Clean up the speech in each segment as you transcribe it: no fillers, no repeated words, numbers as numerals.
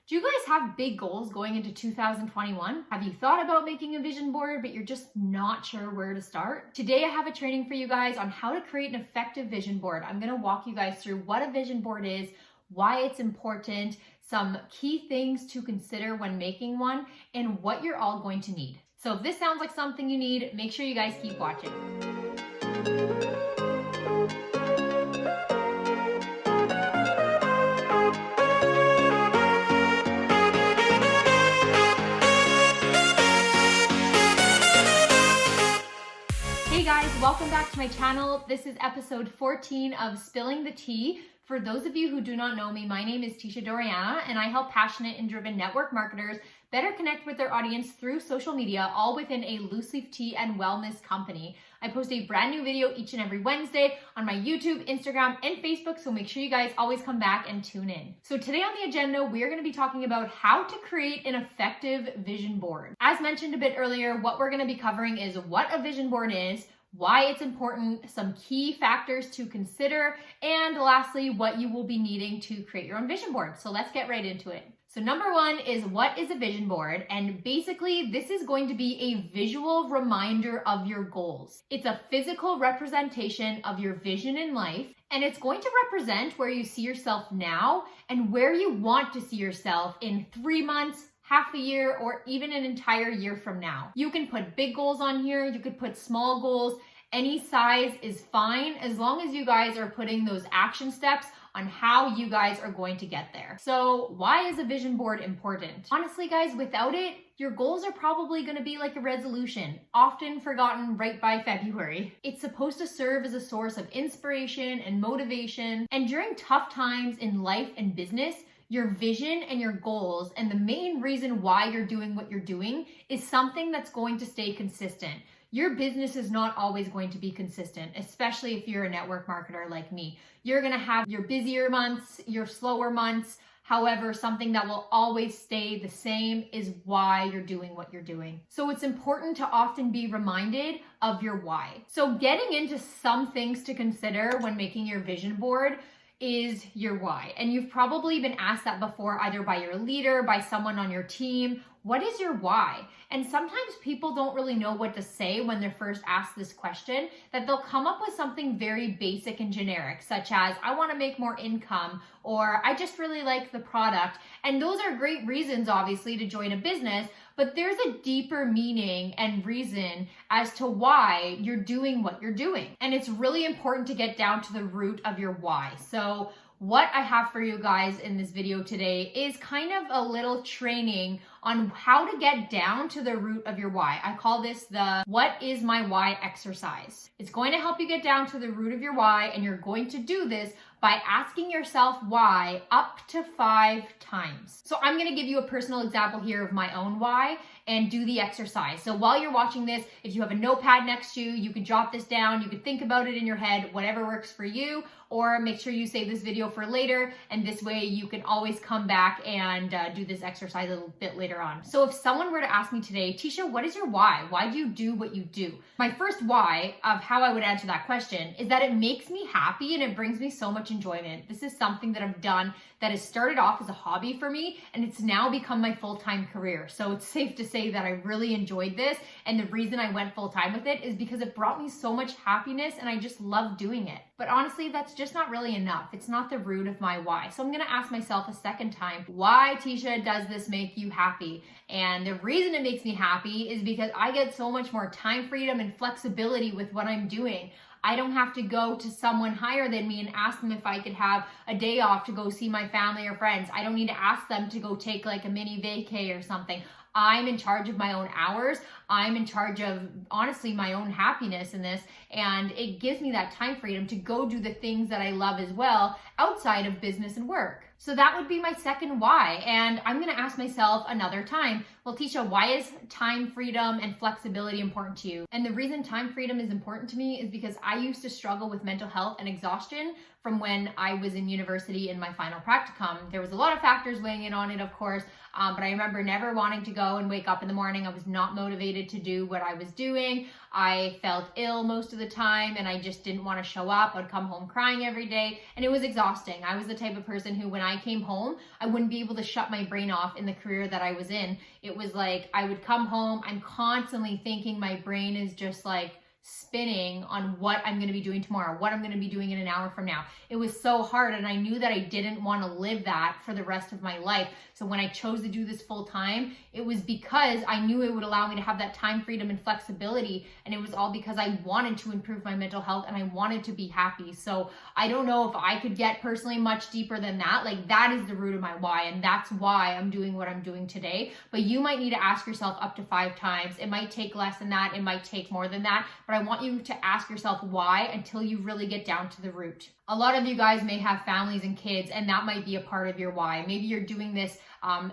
Do you guys have big goals going into 2021? Have you thought about making a vision board, but you're just not sure where to start? Today, I have a training for you guys on how to create an effective vision board. I'm gonna walk you guys through what a vision board is, why it's important, some key things to consider when making one, and what you're all going to need. So if this sounds like something you need, make sure you guys keep watching. Hey guys, welcome back to my channel. This is episode 14 of Spilling the Tea. For those of you who do not know me, my name is Tisha Doriana, and I help passionate and driven network marketers better connect with their audience through social media, all within a loose leaf tea and wellness company. I post a brand new video each and every Wednesday on my YouTube, Instagram, and Facebook, so make sure you guys always come back and tune in. So today on the agenda, we're gonna be talking about how to create an effective vision board. As mentioned a bit earlier, what we're gonna be covering is what a vision board is, why it's important, some key factors to consider, and lastly, what you will be needing to create your own vision board. So let's get right into it. So number one is, what is a vision board? And basically, this is going to be a visual reminder of your goals. It's a physical representation of your vision in life, and it's going to represent where you see yourself now and where you want to see yourself in 3 months, half a year, or even an entire year from now. You can put big goals on here, you could put small goals, any size is fine as long as you guys are putting those action steps on how you guys are going to get there. So why is a vision board important? Honestly guys, without it, your goals are probably gonna be like a resolution, often forgotten right by February. It's supposed to serve as a source of inspiration and motivation, and during tough times in life and business, your vision and your goals and the main reason why you're doing what you're doing is something that's going to stay consistent. Your business is not always going to be consistent, especially if you're a network marketer like me. You're gonna have your busier months, your slower months. However, something that will always stay the same is why you're doing what you're doing. So it's important to often be reminded of your why. So getting into some things to consider when making your vision board is your why. And you've probably been asked that before, either by your leader, by someone on your team. What is your why? And sometimes people don't really know what to say when they're first asked this question, that they'll come up with something very basic and generic, such as, I wanna make more income, or I just really like the product. And those are great reasons, obviously, to join a business, but there's a deeper meaning and reason as to why you're doing what you're doing. And it's really important to get down to the root of your why. So what I have for you guys in this video today is kind of a little training on how to get down to the root of your why. I call this the what is my why exercise. It's going to help you get down to the root of your why, and you're going to do this by asking yourself why up to 5 times. So I'm gonna give you a personal example here of my own why and do the exercise. So while you're watching this, if you have a notepad next to you, you can jot this down, you can think about it in your head, whatever works for you, or make sure you save this video for later, and this way you can always come back and do this exercise a little bit later on. So if someone were to ask me today, Tisha, what is your why? Why do you do what you do? My first why of how I would answer that question is that it makes me happy and it brings me so much enjoyment. This is something that I've done that has started off as a hobby for me, and it's now become my full-time career. So it's safe to say that I really enjoyed this, and the reason I went full-time with it is because it brought me so much happiness and I just love doing it. But honestly, that's just not really enough. It's not the root of my why. So I'm gonna ask myself a second time, why, Tisha, does this make you happy? And the reason it makes me happy is because I get so much more time freedom and flexibility with what I'm doing. I don't have to go to someone higher than me and ask them if I could have a day off to go see my family or friends. I don't need to ask them to go take like a mini vacay or something. I'm in charge of my own hours. I'm in charge of, honestly, my own happiness in this. And it gives me that time freedom to go do the things that I love as well outside of business and work. So that would be my second why. And I'm gonna ask myself another time, well, Tisha, why is time freedom and flexibility important to you? And the reason time freedom is important to me is because I used to struggle with mental health and exhaustion from when I was in university in my final practicum. There was a lot of factors weighing in on it, of course, but I remember never wanting to go and wake up in the morning. I was not motivated to do what I was doing. I felt ill most of the time and I just didn't want to show up. I'd come home crying every day and it was exhausting. I was the type of person who, when I came home, I wouldn't be able to shut my brain off in the career that I was in. It was like I would come home, I'm constantly thinking, my brain is just like spinning on what I'm going to be doing tomorrow, what I'm going to be doing in an hour from now. It was so hard, and I knew that I didn't want to live that for the rest of my life. So when I chose to do this full time, it was because I knew it would allow me to have that time freedom and flexibility, and it was all because I wanted to improve my mental health and I wanted to be happy. So I don't know if I could get personally much deeper than that. Like, that is the root of my why, and that's why I'm doing what I'm doing today. But you might need to ask yourself up to 5 times. It might take less than that, it might take more than that, but I want you to ask yourself why until you really get down to the root. A lot of you guys may have families and kids, and that might be a part of your why. Maybe you're doing this,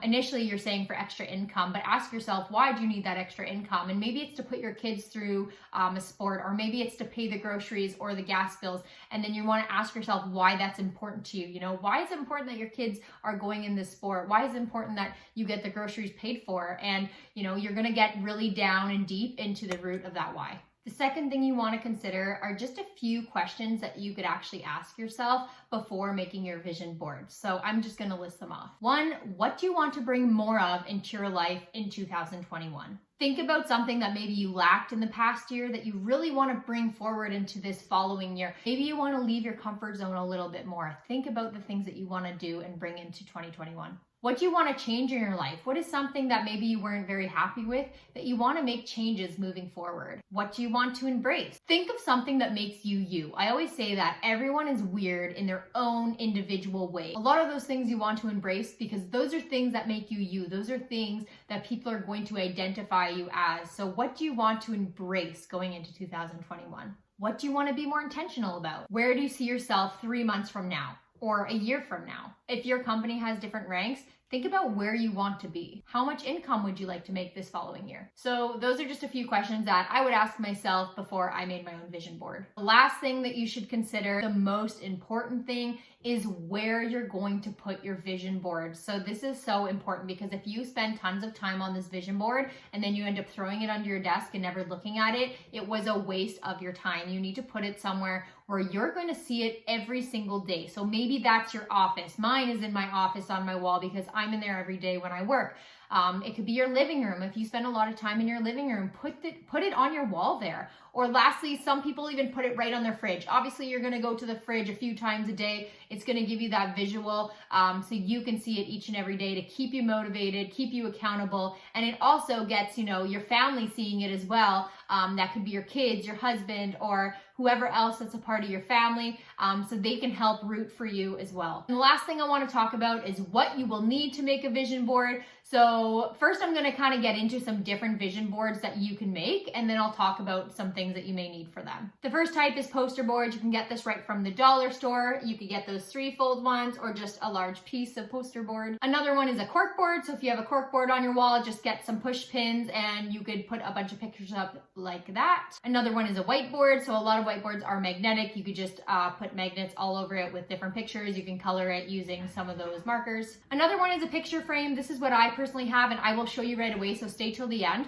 initially you're saying for extra income, but ask yourself, why do you need that extra income? And maybe it's to put your kids through a sport, or maybe it's to pay the groceries or the gas bills. And then you want to ask yourself why that's important to you. You know, why is it important that your kids are going in this sport? Why is it important that you get the groceries paid for? And, you know, you're going to get really down and deep into the root of that why. The second thing you want to consider are just a few questions that you could actually ask yourself before making your vision board. So I'm just going to list them off. 1, what do you want to bring more of into your life in 2021? Think about something that maybe you lacked in the past year that you really want to bring forward into this following year. Maybe you want to leave your comfort zone a little bit more. Think about the things that you want to do and bring into 2021. What do you want to change in your life? What is something that maybe you weren't very happy with that you want to make changes moving forward? What do you want to embrace? Think of something that makes you you. I always say that everyone is weird in their own individual way. A lot of those things you want to embrace because those are things that make you you. Those are things that people are going to identify you as. So what do you want to embrace going into 2021? What do you want to be more intentional about? Where do you see yourself 3 months from now? Or a year from now? If your company has different ranks, think about where you want to be. How much income would you like to make this following year? So those are just a few questions that I would ask myself before I made my own vision board. The last thing that you should consider, the most important thing, is where you're going to put your vision board. So this is so important because if you spend tons of time on this vision board and then you end up throwing it under your desk and never looking at it, it was a waste of your time. You need to put it somewhere where you're going to see it every single day. So maybe that's your office. Mine is in my office on my wall because I'm in there every day when I work. It could be your living room. If you spend a lot of time in your living room, put it on your wall there. Or lastly, some people even put it right on their fridge. Obviously, you're going to go to the fridge a few times a day. It's going to give you that visual so you can see it each and every day to keep you motivated, keep you accountable. And it also gets, your family seeing it as well. That could be your kids, your husband, or whoever else that's a part of your family, so they can help root for you as well. And the last thing I want to talk about is what you will need to make a vision board. So first I'm going to kind of get into some different vision boards that you can make, and then I'll talk about some things that you may need for them. The first type is poster boards. You can get this right from the dollar store. You could get those 3-fold ones or just a large piece of poster board. Another one is a cork board. So if you have a cork board on your wall, just get some push pins and you could put a bunch of pictures up like that. Another one is a whiteboard. So a lot of whiteboards are magnetic. You could just put magnets all over it with different pictures. You can color it using some of those markers. Another one is a picture frame. This is what I personally have, and I will show you right away, so stay till the end.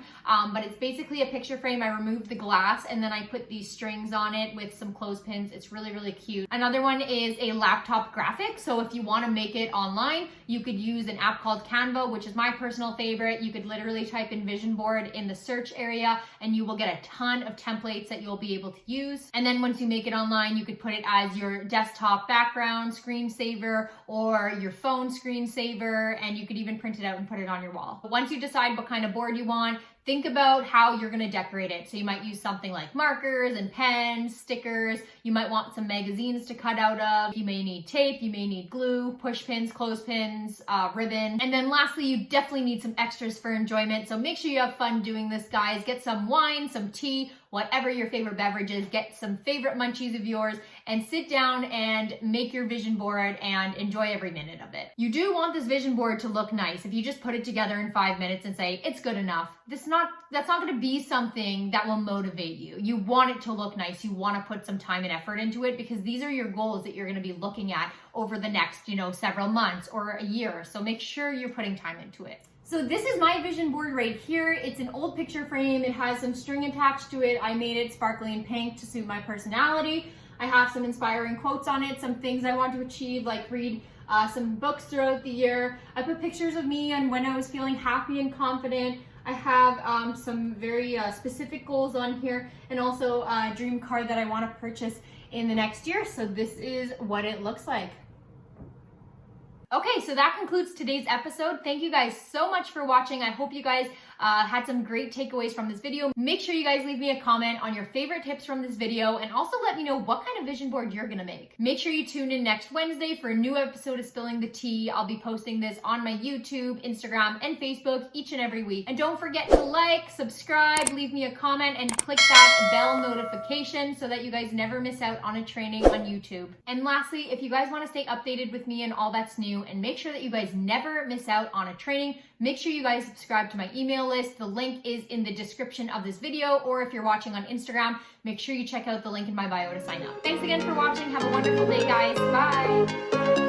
But it's basically a picture frame. I removed the glass and then I put these strings on it with some clothespins. It's really, really cute. Another one is a laptop graphic. So if you want to make it online, you could use an app called Canva, which is my personal favorite. You could literally type in vision board in the search area and you will get a ton of templates that you'll be able to use. And then once you make it online, you could put it as your desktop background screensaver or your phone screensaver, and you could even print it out and put it on your wall. But once you decide what kind of board you want, think about how you're going to decorate it. So you might use something like markers and pens, stickers. You might want some magazines to cut out of. You may need tape, you may need glue, push pins, clothespins, ribbon. And then lastly, you definitely need some extras for enjoyment. So make sure you have fun doing this, guys. Get some wine, some tea, whatever your favorite beverage is. Get some favorite munchies of yours and sit down and make your vision board and enjoy every minute of it. You do want this vision board to look nice. If you just put it together in 5 minutes and say, it's good enough, that's not going to be something that will motivate you. You want it to look nice. You want to put some time and effort into it because these are your goals that you're going to be looking at over the next, several months or a year. So make sure you're putting time into it. So this is my vision board right here. It's an old picture frame. It has some string attached to it. I made it sparkly and pink to suit my personality. I have some inspiring quotes on it, some things I want to achieve, like read some books throughout the year. I put pictures of me and when I was feeling happy and confident. I have some very specific goals on here, and also a dream car that I want to purchase in the next year. So this is what it looks like. Okay, so that concludes today's episode. Thank you guys so much for watching. I hope you guys had some great takeaways from this video. Make sure you guys leave me a comment on your favorite tips from this video, and also let me know what kind of vision board you're gonna make. Make sure you tune in next Wednesday for a new episode of Spilling the Tea. I'll be posting this on my YouTube, Instagram, and Facebook each and every week. And don't forget to like, subscribe, leave me a comment, and click that bell notification so that you guys never miss out on a training on YouTube. And lastly, if you guys wanna stay updated with me and all that's new, and make sure that you guys never miss out on a training, make sure you guys subscribe to my email list. The link is in the description of this video, or if you're watching on Instagram, make sure you check out the link in my bio to sign up. Thanks again for watching. Have a wonderful day, guys. Bye.